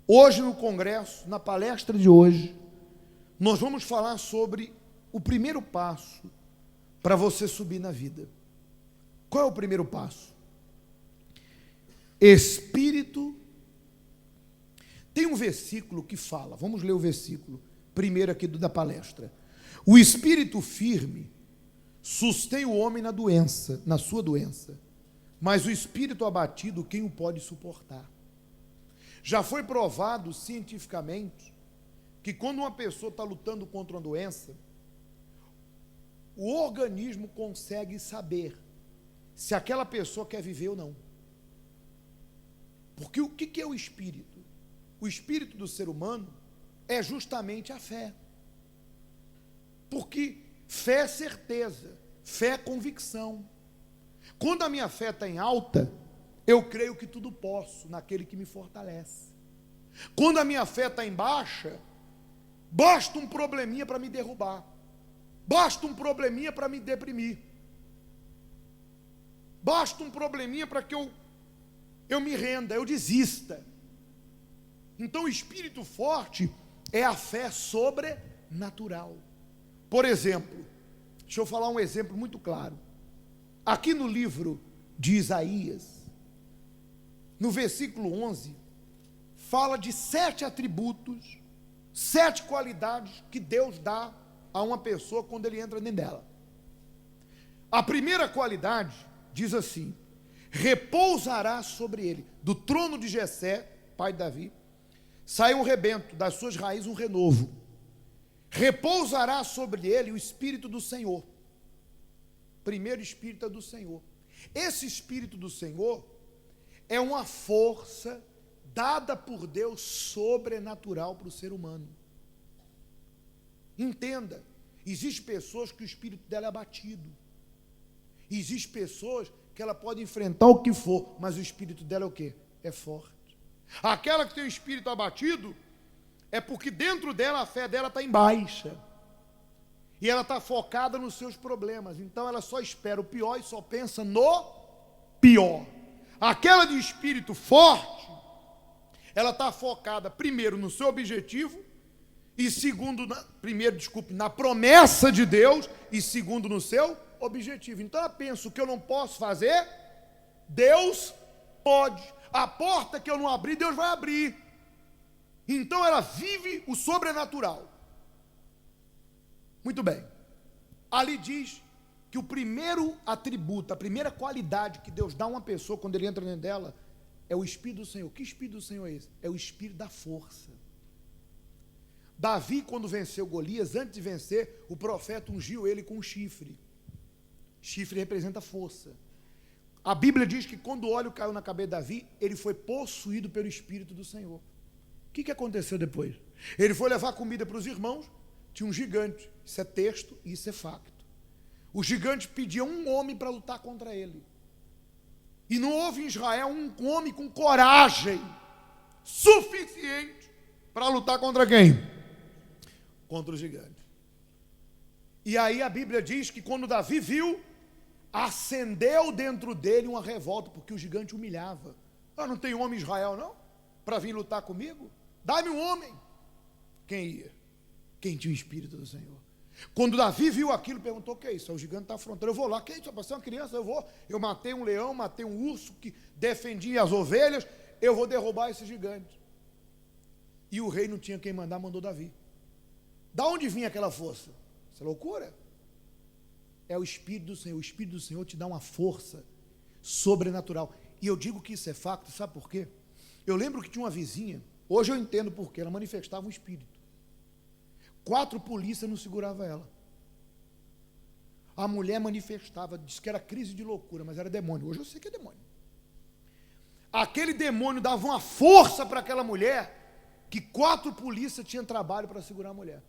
Hoje no congresso, na palestra de hoje, nós vamos falar sobre o primeiro passo para você subir na vida. Qual é o primeiro passo? Espírito. Tem um versículo que fala, vamos ler o versículo primeiro aqui da palestra. O espírito firme sustém o homem na doença, na sua doença, mas o espírito abatido, quem o pode suportar? Já foi provado cientificamente que quando uma pessoa está lutando contra uma doença, o organismo consegue saber se aquela pessoa quer viver ou não. Porque o que é o espírito? O espírito do ser humano é justamente a fé. Porque fé é certeza, fé é convicção. Quando a minha fé está em alta, eu creio que tudo posso naquele que me fortalece. Quando a minha fé está em baixa, basta um probleminha para me derrubar. Basta um probleminha para me deprimir. Basta um probleminha para que eu me renda, eu desista. Então o espírito forte é a fé sobrenatural. Por exemplo, deixa eu falar um exemplo muito claro. Aqui no livro de Isaías, no versículo 11, fala de 7 atributos, 7 qualidades que Deus dá a uma pessoa quando ele entra dentro dela. A primeira qualidade diz assim: repousará sobre ele, do trono de Jessé, pai de Davi, sai um rebento, das suas raízes um renovo. Repousará sobre ele o Espírito do Senhor. Primeiro Espírito é do Senhor. Esse Espírito do Senhor é uma força dada por Deus sobrenatural para o ser humano. Entenda, existem pessoas que o espírito dela é abatido. Existem pessoas que ela pode enfrentar o que for, mas o espírito dela é o quê? É forte. Aquela que tem o espírito abatido é porque dentro dela a fé dela está em baixa. E ela está focada nos seus problemas. Então ela só espera o pior e só pensa no pior. Aquela de espírito forte, ela está focada primeiro no seu objetivo e segundo, na promessa de Deus e segundo no seu objetivo. Então ela pensa: o que eu não posso fazer, Deus pode. A porta que eu não abri, Deus vai abrir. Então ela vive o sobrenatural. Muito bem. Ali diz que o primeiro atributo, a primeira qualidade que Deus dá a uma pessoa quando ele entra dentro dela é o Espírito do Senhor. Que Espírito do Senhor é esse? É o Espírito da força. Davi, quando venceu Golias, antes de vencer, o profeta ungiu ele com um chifre. Chifre representa força. A Bíblia diz que quando o óleo caiu na cabeça de Davi, ele foi possuído pelo Espírito do Senhor. O que aconteceu depois? Ele foi levar comida para os irmãos, tinha um gigante. Isso é texto e isso é facto. O gigante pedia um homem para lutar contra ele. E não houve em Israel um homem com coragem suficiente para lutar contra quem? Contra o gigante. E aí a Bíblia diz que quando Davi viu, acendeu dentro dele uma revolta, porque o gigante humilhava. Não tem homem em Israel não? Para vir lutar comigo? Dá-me um homem. Quem ia? Quem tinha o Espírito do Senhor. Quando Davi viu aquilo, perguntou: o que é isso? O gigante está afrontando. Eu vou lá. Que é isso? Você é uma criança? Eu matei um leão, matei um urso que defendia as ovelhas. Eu vou derrubar esse gigante. E o rei não tinha quem mandar, mandou Davi. Da onde vinha aquela força? Isso é loucura. É o Espírito do Senhor. O Espírito do Senhor te dá uma força sobrenatural. E eu digo que isso é facto, sabe por quê? Eu lembro que tinha uma vizinha, hoje eu entendo por quê, ela manifestava um espírito. 4 polícias não seguravam ela. A mulher manifestava, disse que era crise de loucura, mas era demônio. Hoje eu sei que é demônio. Aquele demônio dava uma força para aquela mulher, que 4 polícias tinham trabalho para segurar a mulher.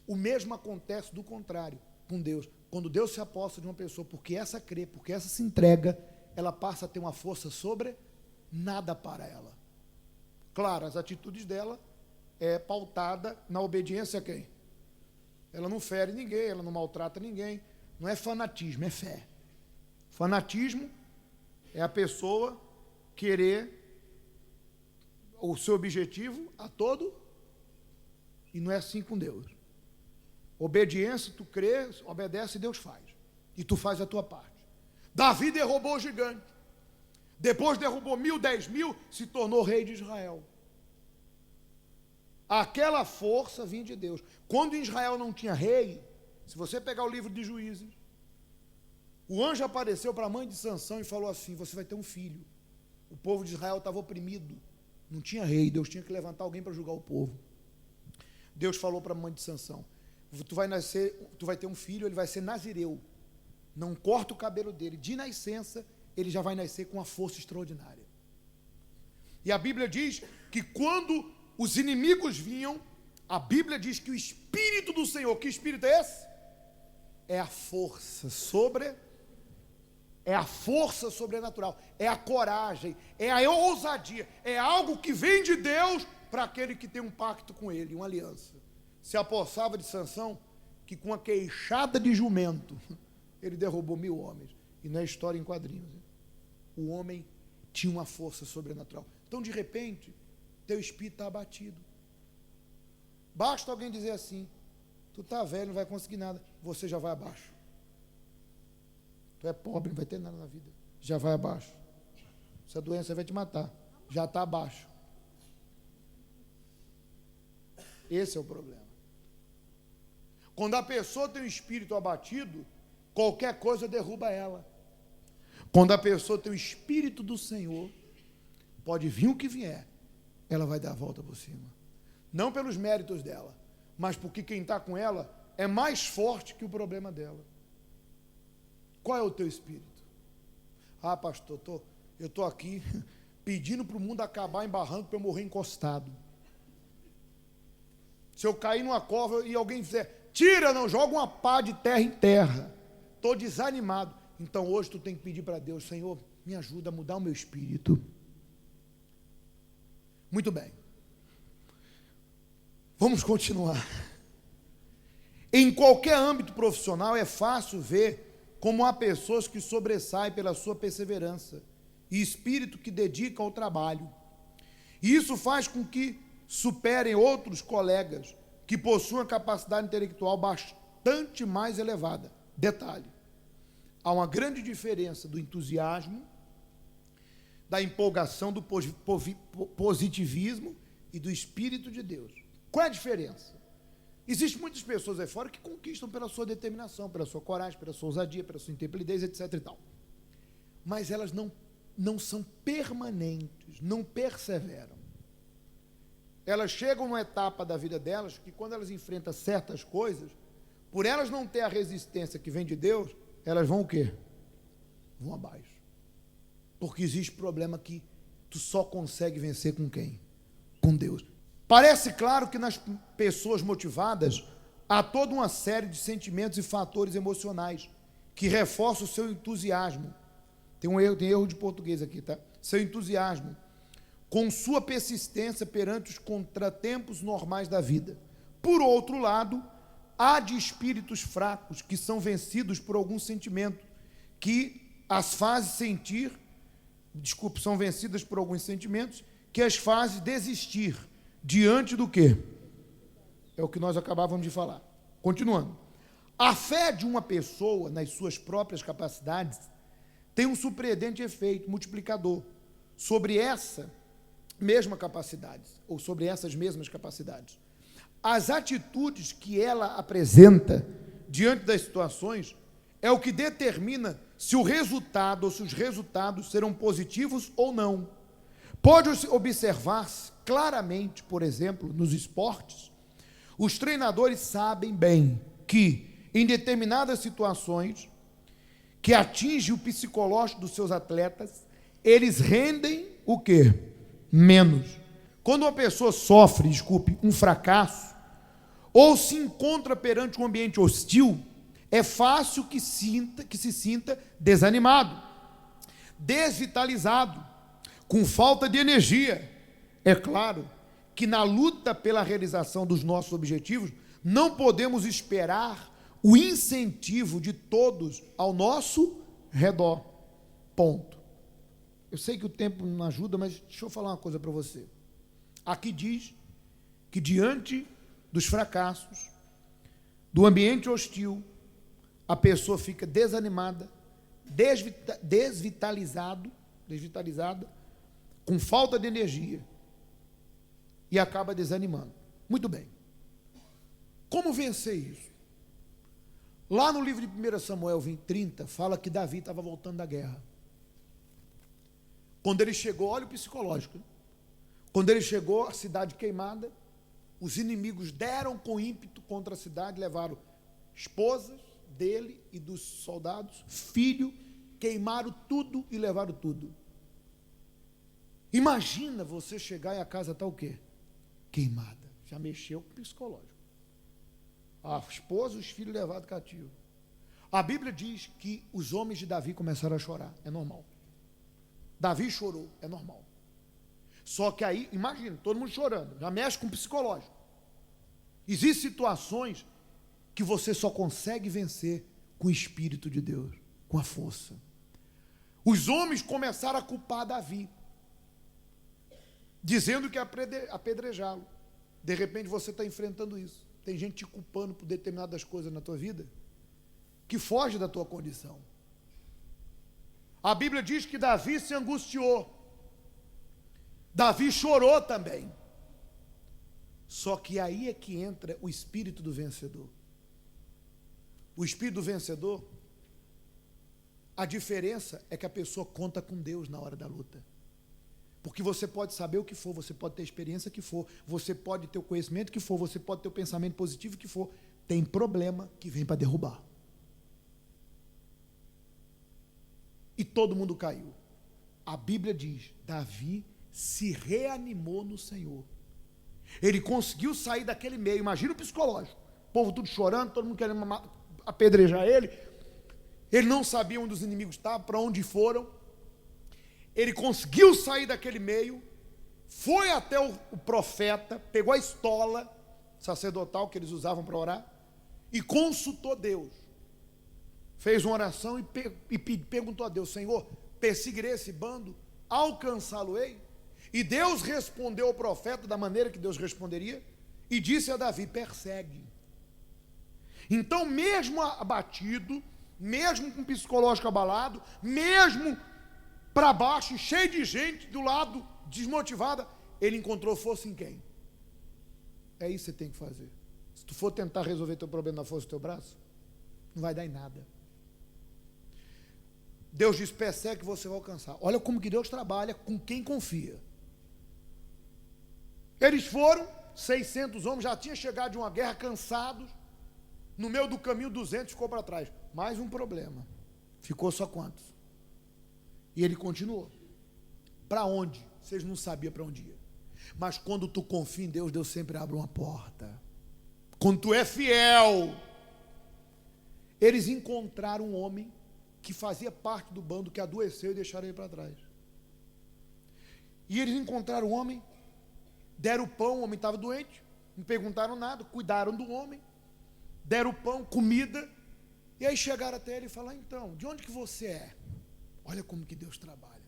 O mesmo acontece do contrário com Deus. Quando Deus se aposta de uma pessoa, porque essa crê, porque essa se entrega, ela passa a ter uma força sobre nada para ela. Claro, as atitudes dela é pautada na obediência a quem? Ela não fere ninguém, ela não maltrata ninguém. Não é fanatismo, é fé. Fanatismo é a pessoa querer o seu objetivo a todo, e não é assim com Deus. Obediência, tu crê, obedece e Deus faz. E tu faz a tua parte. Davi derrubou o gigante. Depois derrubou 1.000, 10.000, se tornou rei de Israel. Aquela força vinha de Deus. Quando em Israel não tinha rei, se você pegar o livro de Juízes, o anjo apareceu para a mãe de Sansão e falou assim: você vai ter um filho. O povo de Israel estava oprimido, não tinha rei, Deus tinha que levantar alguém para julgar o povo. Deus falou para a mãe de Sansão: tu vai ter um filho, ele vai ser nazireu. Não corta o cabelo dele, de nascença ele já vai nascer com uma força extraordinária. E a Bíblia diz que quando os inimigos vinham, a Bíblia diz que o Espírito do Senhor, que Espírito é esse? É a força sobrenatural, é a coragem, é a ousadia, é algo que vem de Deus para aquele que tem um pacto com ele, uma aliança. Se apossava de Sansão, que com a queixada de jumento, ele derrubou 1.000 homens. E não é história em quadrinhos. O homem tinha uma força sobrenatural. Então, de repente, teu espírito está abatido. Basta alguém dizer assim: tu está velho, não vai conseguir nada. Você já vai abaixo. Tu é pobre, não vai ter nada na vida. Já vai abaixo. Essa doença vai te matar. Já está abaixo. Esse é o problema. Quando a pessoa tem o espírito abatido, qualquer coisa derruba ela. Quando a pessoa tem o Espírito do Senhor, pode vir o que vier, ela vai dar a volta por cima. Não pelos méritos dela, mas porque quem está com ela é mais forte que o problema dela. Qual é o teu espírito? Ah, pastor, eu estou aqui pedindo para o mundo acabar em barranco para eu morrer encostado. Se eu cair numa cova e alguém fizer, tira, não, joga uma pá de terra em terra. Estou desanimado. Então hoje tu tem que pedir para Deus: Senhor, me ajuda a mudar o meu espírito. Muito bem. Vamos continuar. Em qualquer âmbito profissional é fácil ver como há pessoas que sobressaem pela sua perseverança e espírito que dedica ao trabalho. E isso faz com que superem outros colegas que possuem a capacidade intelectual bastante mais elevada. Detalhe: há uma grande diferença do entusiasmo, da empolgação, do positivismo e do Espírito de Deus. Qual é a diferença? Existem muitas pessoas aí fora que conquistam pela sua determinação, pela sua coragem, pela sua ousadia, pela sua intrepidez, etc. e tal. Mas elas não são permanentes, não perseveram. Elas chegam numa etapa da vida delas que, quando elas enfrentam certas coisas, por elas não ter a resistência que vem de Deus, elas vão o quê? Vão abaixo. Porque existe problema que tu só consegue vencer com quem? Com Deus. Parece claro que nas pessoas motivadas há toda uma série de sentimentos e fatores emocionais que reforçam o seu entusiasmo. Tem erro de português aqui, tá? Seu entusiasmo, com sua persistência perante os contratempos normais da vida. Por outro lado, há de espíritos fracos que são vencidos por algum sentimento que as faz sentir, são vencidas por alguns sentimentos que as faz desistir diante do quê? É o que nós acabávamos de falar. Continuando. A fé de uma pessoa nas suas próprias capacidades tem um surpreendente efeito multiplicador sobre essa mesma capacidade, ou sobre essas mesmas capacidades. As atitudes que ela apresenta diante das situações é o que determina se o resultado ou se os resultados serão positivos ou não. Pode observar-se claramente, por exemplo, nos esportes, os treinadores sabem bem que, em determinadas situações que atingem o psicológico dos seus atletas, eles rendem o quê? Menos. Quando uma pessoa sofre, um fracasso, ou se encontra perante um ambiente hostil, é fácil que se sinta desanimado, desvitalizado, com falta de energia. É claro que na luta pela realização dos nossos objetivos, não podemos esperar o incentivo de todos ao nosso redor. Ponto. Eu sei que o tempo não ajuda, mas deixa eu falar uma coisa para você. Aqui diz que diante dos fracassos, do ambiente hostil, a pessoa fica desanimada, desvitalizada, com falta de energia e acaba desanimando. Muito bem. Como vencer isso? Lá no livro de 1 Samuel 20:30, fala que Davi estava voltando da guerra. Quando ele chegou, olha o psicológico, quando ele chegou, a cidade queimada, os inimigos deram com ímpeto contra a cidade, levaram esposas dele e dos soldados, filho, queimaram tudo e levaram tudo. Imagina você chegar e a casa está o quê? Queimada. Já mexeu com o psicológico. A esposa e os filhos levados cativos. A Bíblia diz que os homens de Davi começaram a chorar. É normal. Davi chorou. É normal. Só que aí, imagina, todo mundo chorando. Já mexe com o psicológico. Existem situações que você só consegue vencer com o Espírito de Deus, com a força. Os homens começaram a culpar Davi, dizendo que ia apedrejá-lo. De repente você está enfrentando isso. Tem gente te culpando por determinadas coisas na tua vida que foge da tua condição. A Bíblia diz que Davi se angustiou. Davi chorou também. Só que aí é que entra o espírito do vencedor. O espírito do vencedor, a diferença é que a pessoa conta com Deus na hora da luta. Porque você pode saber o que for, você pode ter a experiência que for, você pode ter o conhecimento que for, você pode ter o pensamento positivo que for, tem problema que vem para derrubar. E todo mundo caiu. A Bíblia diz, Davi se reanimou no Senhor. Ele conseguiu sair daquele meio, imagina o psicológico, o povo tudo chorando, todo mundo querendo apedrejar ele. Ele não sabia onde os inimigos estavam, para onde foram. Ele conseguiu sair daquele meio, foi até o profeta, pegou a estola sacerdotal que eles usavam para orar e consultou Deus. Fez uma oração e perguntou a Deus, Senhor, perseguirei esse bando, alcançá-lo-ei? E Deus respondeu ao profeta da maneira que Deus responderia e disse a Davi, persegue. Então, mesmo abatido, mesmo com o psicológico abalado, mesmo para baixo, cheio de gente do lado, desmotivada, ele encontrou força em quem? É isso que você tem que fazer. Se tu for tentar resolver teu problema na força do teu braço, não vai dar em nada. Deus diz, persegue que você vai alcançar. Olha como que Deus trabalha com quem confia. Eles foram, 600 homens, já tinham chegado de uma guerra, cansados. No meio do caminho, 200 ficou para trás. Mais um problema. Ficou só quantos? E ele continuou. Para onde? Vocês não sabiam para onde ia. Mas quando tu confia em Deus, Deus sempre abre uma porta. Quando tu é fiel. Eles encontraram um homem que fazia parte do bando, que adoeceu e deixaram ele para trás. E eles encontraram um homem, deram o pão, o homem estava doente, não perguntaram nada, cuidaram do homem, deram o pão, comida, e aí chegaram até ele e falaram, então, de onde que você é? Olha como que Deus trabalha.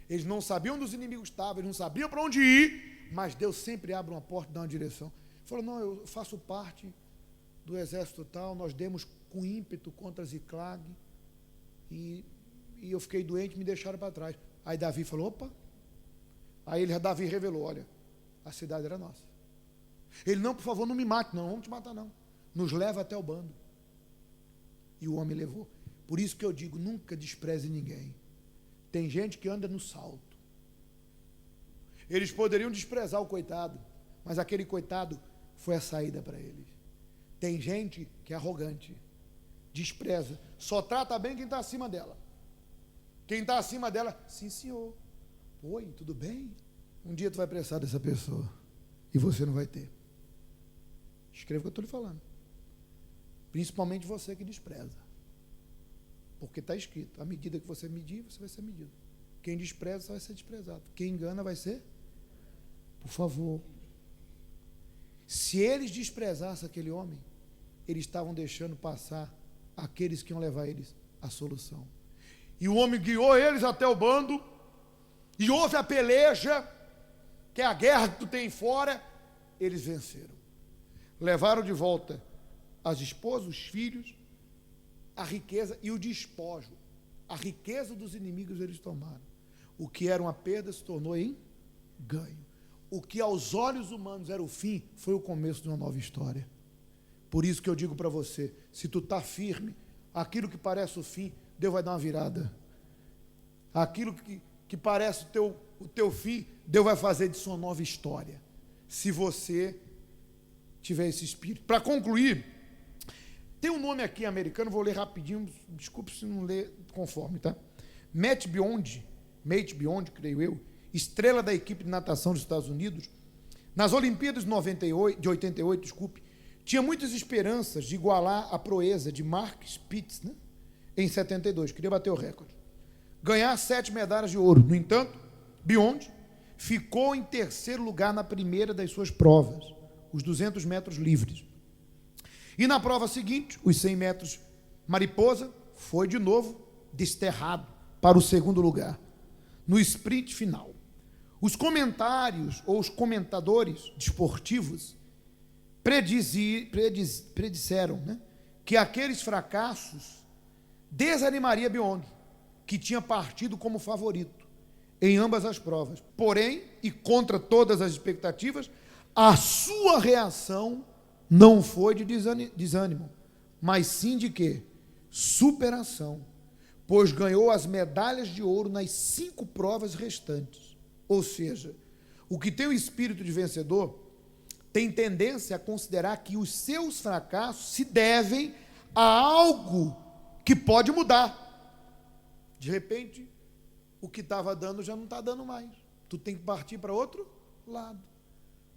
Eles não sabiam onde os inimigos estavam, eles não sabiam para onde ir, mas Deus sempre abre uma porta e dá uma direção. Ele falou, não, eu faço parte do exército tal, nós demos com ímpeto contra Ziclag, e eu fiquei doente, me deixaram para trás. Aí Davi falou, opa. Aí Davi revelou, olha, a cidade era nossa. Ele, não, por favor, não me mate, não vamos te matar não. Nos leva até o bando. E o homem levou. Por isso que eu digo, nunca despreze ninguém. Tem gente que anda no salto. Eles poderiam desprezar o coitado, mas aquele coitado foi a saída para eles. Tem gente que é arrogante, despreza, só trata bem quem está acima dela. Quem está acima dela, sim senhor, oi, tudo bem? Um dia tu vai precisar dessa pessoa e você não vai ter. Escreva o que eu estou lhe falando. Principalmente você que despreza. Porque está escrito, à medida que você medir, você vai ser medido. Quem despreza vai ser desprezado. Quem engana vai ser? Por favor. Se eles desprezassem aquele homem, eles estavam deixando passar aqueles que iam levar eles à solução. E o homem guiou eles até o bando, e houve a peleja, que é a guerra que tu tem fora, eles venceram. Levaram de volta as esposas, os filhos, a riqueza e o despojo. A riqueza dos inimigos eles tomaram. O que era uma perda se tornou em ganho. O que aos olhos humanos era o fim, foi o começo de uma nova história. Por isso que eu digo para você, se tu está firme, aquilo que parece o fim, Deus vai dar uma virada. Aquilo que parece o teu fim, Deus vai fazer disso uma nova história. Se você tiver esse espírito. Para concluir, tem um nome aqui americano, vou ler rapidinho, desculpe se não ler conforme, tá? Matt Biondi, creio eu, estrela da equipe de natação dos Estados Unidos, nas Olimpíadas de 88, tinha muitas esperanças de igualar a proeza de Mark Spitz, né? Em 72, queria bater o recorde. Ganhar 7 medalhas de ouro. No entanto, Biondi ficou em terceiro lugar na primeira das suas provas, os 200 metros livres. E na prova seguinte, os 100 metros mariposa, foi de novo desterrado para o segundo lugar, no sprint final. Os comentários, ou os comentadores desportivos, predisseram, né, que aqueles fracassos desanimaria Biondi, que tinha partido como favorito em ambas as provas. Porém, e contra todas as expectativas, a sua reação não foi de desânimo, mas sim de quê? Superação, pois ganhou as medalhas de ouro nas 5 provas restantes. Ou seja, o que tem o espírito de vencedor tem tendência a considerar que os seus fracassos se devem a algo que pode mudar. De repente, o que estava dando já não está dando mais. Tu tem que partir para outro lado.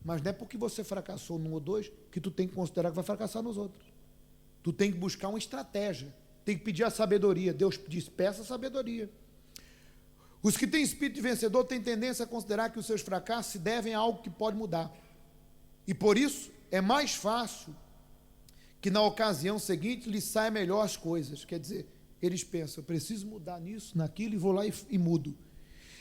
Mas não é porque você fracassou num ou dois que tu tem que considerar que vai fracassar nos outros. Tu tem que buscar uma estratégia. Tem que pedir a sabedoria. Deus diz, peça a sabedoria. Os que têm espírito de vencedor têm tendência a considerar que os seus fracassos se devem a algo que pode mudar. E por isso é mais fácil que na ocasião seguinte lhes saia melhor as coisas. Quer dizer, eles pensam, eu preciso mudar nisso, naquilo, e vou lá e mudo.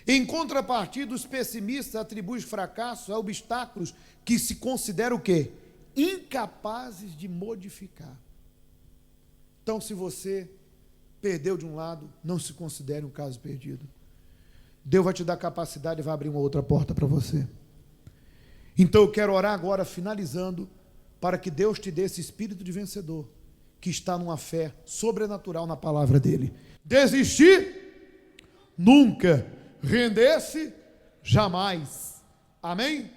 Em contrapartida, os pessimistas atribuem os fracassos a obstáculos que se consideram o quê? Incapazes de modificar. Então, se você perdeu de um lado, não se considere um caso perdido. Deus vai te dar capacidade e vai abrir uma outra porta para você. Então, eu quero orar agora, finalizando, para que Deus te dê esse espírito de vencedor, que está numa fé sobrenatural na palavra dele. Desistir? Nunca. Render-se? Jamais. Amém?